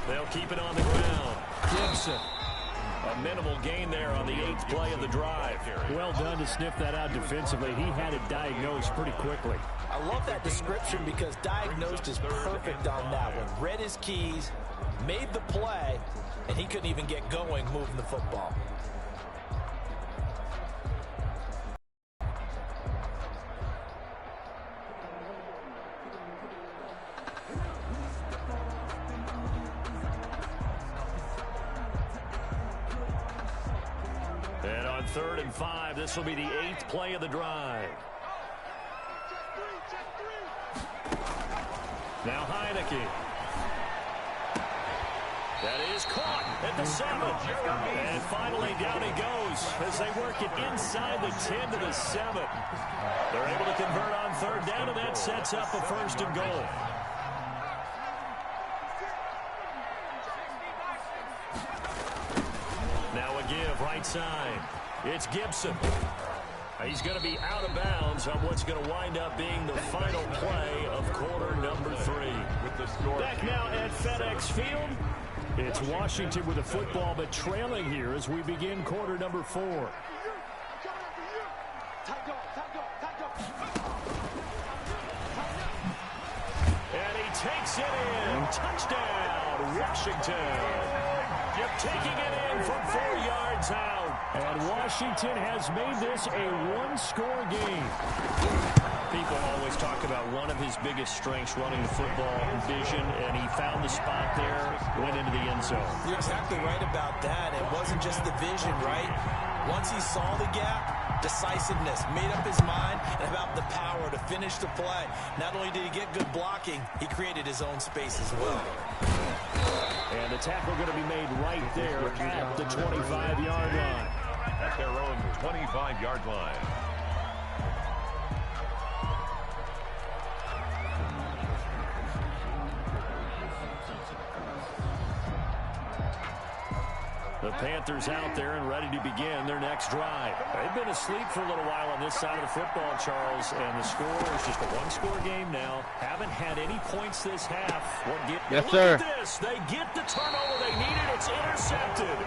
They'll keep it on the ground. Gibson. A minimal gain there on the 8th play of the drive. Well done to sniff that out defensively. He had it diagnosed pretty quickly. I love that description because diagnosed is perfect on that one. Read his keys, made the play, and he couldn't even get going moving the football. 3rd and 5. This will be the 8th play of the drive. Now Heineke. That is caught at the 7. And finally down he goes as they work it inside the 10 to the 7. They're able to convert on 3rd down, and that sets up a 1st and goal. Now a give right side. It's Gibson. He's going to be out of bounds on what's going to wind up being the final play of quarter number 3. Back now at FedEx Field. It's Washington with the football, but trailing here as we begin quarter number 4. And he takes it in. Touchdown, Washington. Taking it in from 4 yards out. And Washington has made this a one-score game. People always talk about one of his biggest strengths running the football, vision, and he found the spot there, went into the end zone. You're exactly right about that. It wasn't just the vision, right? Once he saw the gap, decisiveness, made up his mind, and about the power to finish the play. Not only did he get good blocking, he created his own space as well. And the tackle going to be made right there at the 25-yard line. At their own 25-yard line. The Panthers out there and ready to begin their next drive. They've been asleep for a little while on this side of the football, Charles, and the score is just a one-score game now. Haven't had any points this half. Yes, sir. Look at this. They get the turnover they needed. It's intercepted.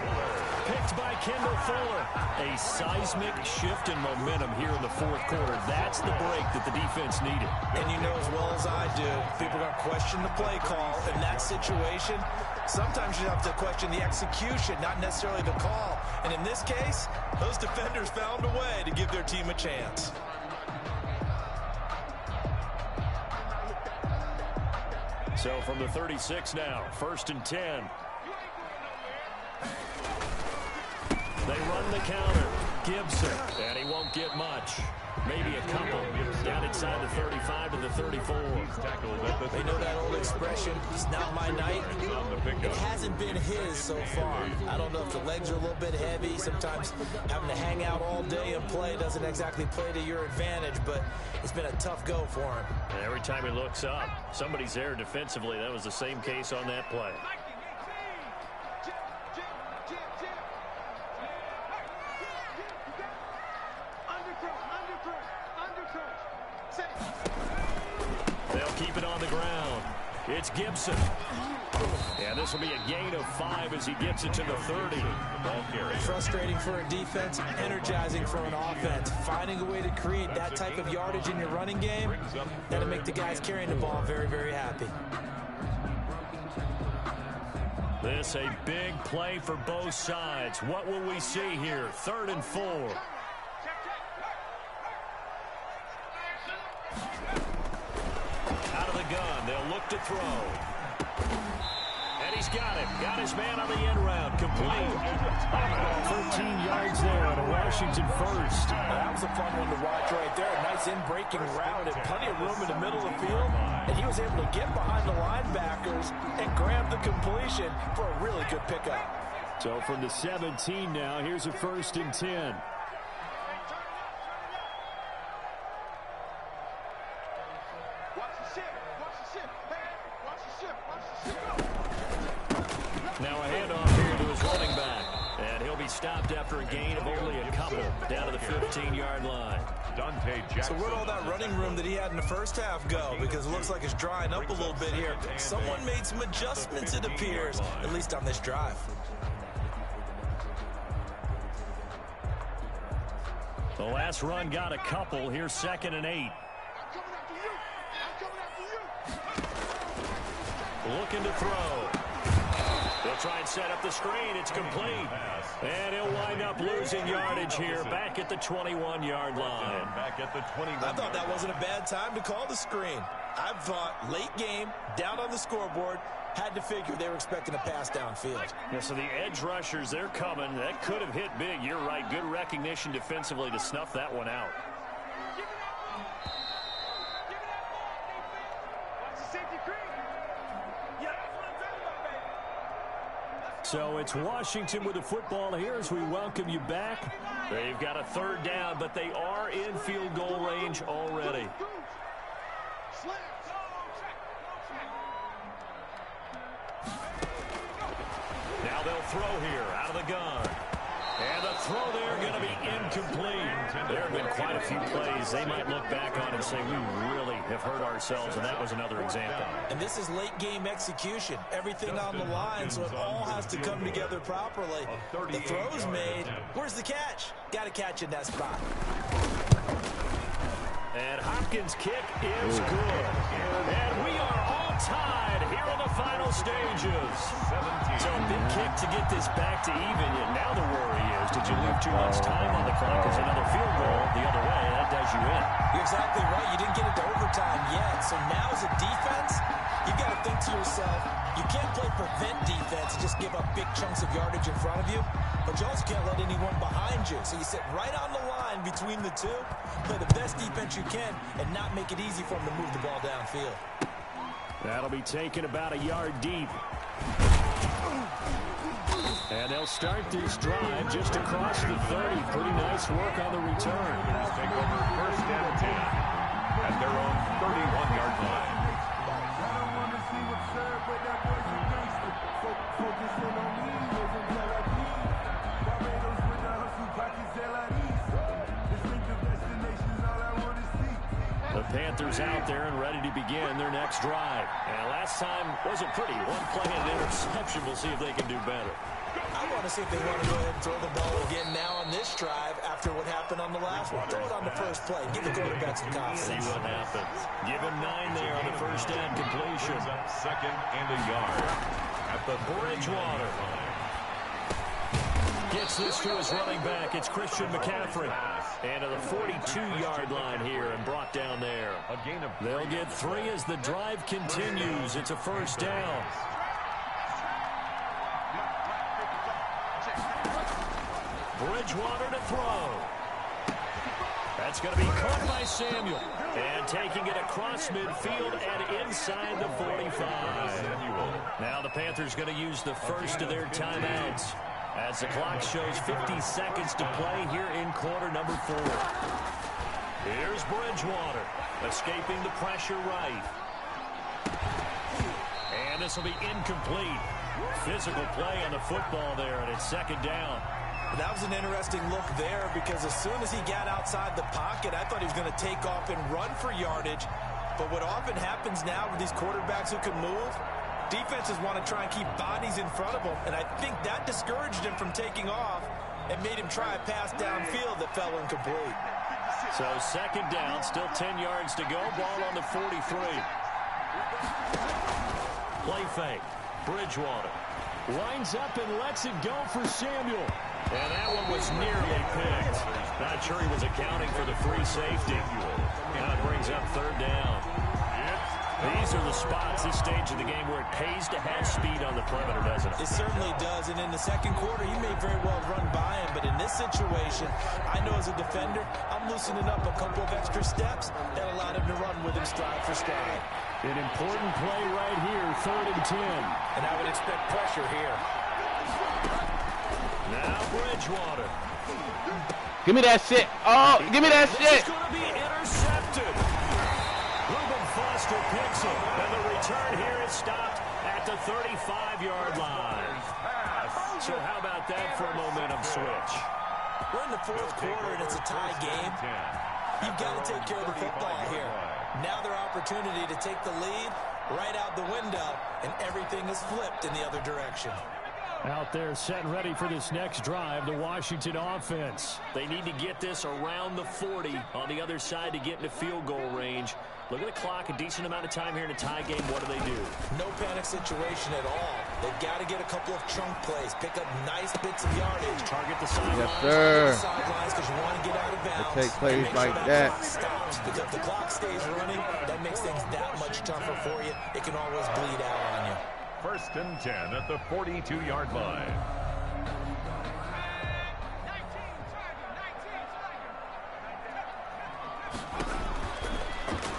Picked by Kendall Fuller. A seismic shift in momentum here in the 4th quarter. That's the break that the defense needed. And you know as well as I do, people are going to question the play call in that situation. Sometimes you have to question the execution, not necessarily the call. And in this case, those defenders found a way to give their team a chance. So from the 36 now, 1st and 10. They run the counter. Gibson, and he won't get much. Maybe a couple. Down inside the 35 to the 34. They know that old expression, it's not my night. It hasn't been his so far. I don't know if the legs are a little bit heavy. Sometimes having to hang out all day and play doesn't exactly play to your advantage, but it's been a tough go for him. And every time he looks up, somebody's there defensively. That was the same case on that play. They'll keep it on the ground. It's Gibson. And this will be a gain of 5 as he gets it to the 30. Ball carry. Frustrating for a defense, energizing for an offense. Finding a way to create that type of yardage in your running game, that'll make the guys carrying the ball very, very happy. This a big play for both sides. What will we see here? 3rd and 4. Out of the gun, they'll look to throw. And he's got it. Got his man on the end round. Complete. 13 yards there on a Washington first. That was a fun one to watch right there. A nice in-breaking route and plenty of room in the middle of the field. And he was able to get behind the linebackers and grab the completion for a really good pickup. So from the 17 now, here's a 1st and 10. Now a handoff here to his running back. And he'll be stopped after a gain of only a couple down to the 15-yard line. So where'd all that running room that he had in the first half go? Because it looks like it's drying up a little bit here. Someone made some adjustments, it appears, at least on this drive. The last run got a couple. Here's 2nd and 8. Looking to throw. They'll try and set up the screen. It's complete. And he'll wind up losing yardage here back at the 21-yard line. I thought that wasn't a bad time to call the screen. I thought late game, down on the scoreboard, Had to figure they were expecting a pass downfield. Yeah, so the edge rushers, they're coming. That could have hit big. You're right. Good recognition defensively to snuff that one out. So it's Washington with the football here as we welcome you back. They've got a third down, but they are in field goal range already. Now they'll throw here out of the gun. And the throw there going to be incomplete. There have been quite a few plays they might look back on and say, we really have hurt ourselves, and that was another example. And this is late game execution. Everything on the line, so it all has to come together properly. The throw's made. Where's the catch? Got to catch in that spot. And Hopkins' kick is good. And we are all tied here in the final stages. So a big kick to get this back to even. And now the worry is, did you leave too much time on the clock? Because another field goal the other way, that does you in. You're exactly right. You didn't get it to overtime yet. So now as a defense, you've got to think to yourself, you can't play prevent defense and just give up big chunks of yardage in front of you. But you also can't let anyone behind you. So you sit right on the line between the two, play the best defense you can, and not make it easy for them to move the ball downfield. That'll be taken about a yard deep. And they'll start this drive just across the 30. Pretty nice work on the return. Take over first and 10 at their own 31-yard line. The Panthers out there and ready to begin their next drive. And last time wasn't pretty. One play and an interception. We'll see if they can do better. I want to see if they want to go ahead and throw the ball again now on this drive after what happened on the last one. Throw it on the first play. Give the quarterback some confidence. See what happens. Give him 9 there on the first down completion. Second and a yard at the Bridgewater gets this to his running back. It's Christian McCaffrey. And to the 42-yard line here and brought down there. They'll get 3 as the drive continues. It's a first down. Bridgewater to throw. That's going to be caught by Samuel. And taking it across midfield and inside the 45. Now the Panthers going to use the first of their timeouts, as the clock shows 50 seconds to play here in quarter number 4. Here's Bridgewater, escaping the pressure right. And this will be incomplete. Physical play on the football there, and it's second down. That was an interesting look there, because as soon as he got outside the pocket, I thought he was going to take off and run for yardage. But what often happens now with these quarterbacks who can move, defenses want to try and keep bodies in front of them, and I think that discouraged him from taking off and made him try a pass downfield that fell incomplete. So second down, still 10 yards to go, ball on the 43. Play fake, Bridgewater lines up and lets it go for Samuel. And that one was nearly picked. Not sure he was accounting for the free safety. Now it brings up third down. These are the spots, this stage of the game, where it pays to have speed on the perimeter, doesn't it? It certainly does, and in the second quarter, he may very well run by him, but in this situation, I know as a defender, I'm loosening up a couple of extra steps that allowed him to run with him stride for stride. An important play right here, 3rd and 10. And I would expect pressure here. Now Bridgewater. Give me that shit. Oh, give me that shit. This is going to be intercepted. Reuben Foster picks it, and the return here is stopped at the 35-yard line. So how about that for a momentum switch? We're in the 4th quarter, and it's a tie game. You've got to take care of the football here. Now their opportunity to take the lead right out the window, and everything is flipped in the other direction. Out there set and ready for this next drive, the Washington offense. They need to get this around the 40 on the other side to get into field goal range. Look at the clock, a decent amount of time here in a tie game. What do? No panic situation at all. They've got to get a couple of chunk plays, pick up nice bits of yardage. Target the sidelines. Yes, sir. Sidelines because you want to get out of bounds. They take plays like that. Stops, because if the clock stays running, that makes things that much tougher for you. It can always bleed out on you. First and 10 at the 42-yard line.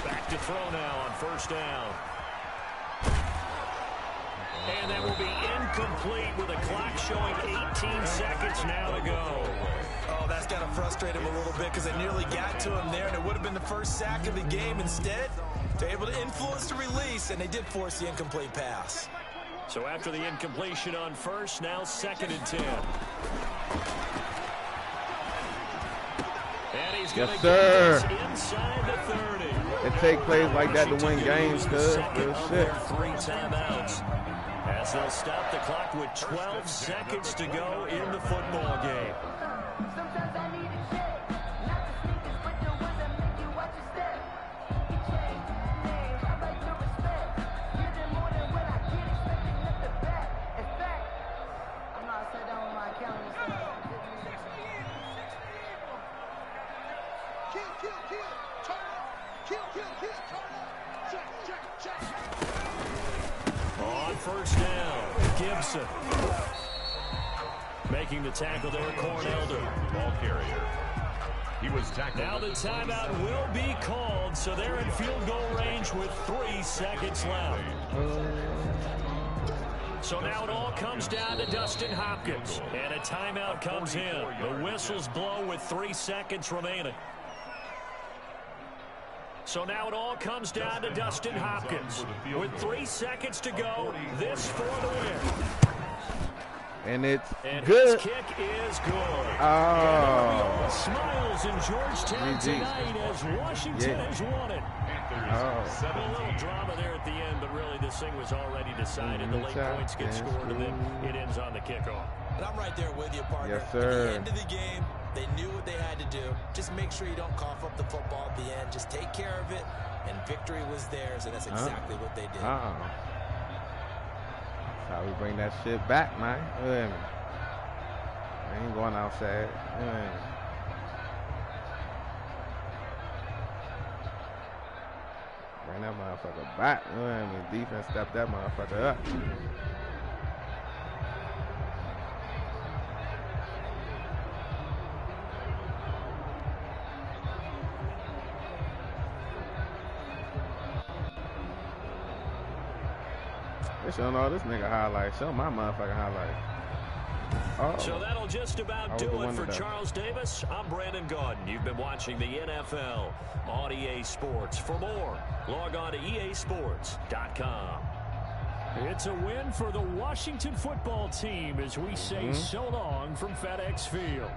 Back to throw now on first down. And that will be incomplete with a clock showing 18 seconds now to go. Oh, that's got to frustrate him a little bit because they nearly got to him there, and it would have been the first sack of the game. Instead, they're able to influence the release, and they did force the incomplete pass. So after the incompletion on first, now 2nd and 10. And he's going to get this inside the 30. It take plays like that to win games, cuz. Real shit. 3 timeouts. As they'll stop the clock with 12 seconds to go in the football game. Sometimes I need a check, not the sneakers, but the ones that make you watch your step. You change name, I like your respect. You're the more than what I get, expecting nothing back. In fact, I'm not sat down with my accountant, so On first down, Gibson. Making the tackle there, Cornelder. Ball carrier. He was tackled. Now the timeout will be called, so they're in field goal range with 3 seconds left. So now it all comes down to Dustin Hopkins, and a timeout comes in. The whistles blow with 3 seconds remaining. So now it all comes down to Dustin Hopkins. With 3 seconds to go, this for the win. And it's And good. his kick is good. Oh. Smiles in Georgetown GG. tonight as Washington has won it. Oh. A little drama there at the end, but really this thing was already decided. The late points get scored, and then it ends on the kickoff. And I'm right there with you, partner. Yes, sir. At the end of the game, they knew what they had to do. Just make sure you don't cough up the football at the end. Just take care of it, and victory was theirs, and that's exactly what they did. That's how we bring that shit back, man. I ain't going outside. Bring that motherfucker back. Defense stepped that motherfucker up. They showing all this nigga highlights. Show my motherfucking highlights. Oh. So that'll just about do it for Charles Davis. I'm Brandon Gaudin. You've been watching the NFL on EA Sports. For more, log on to easports.com. It's a win for the Washington football team as we say so long from FedEx Field.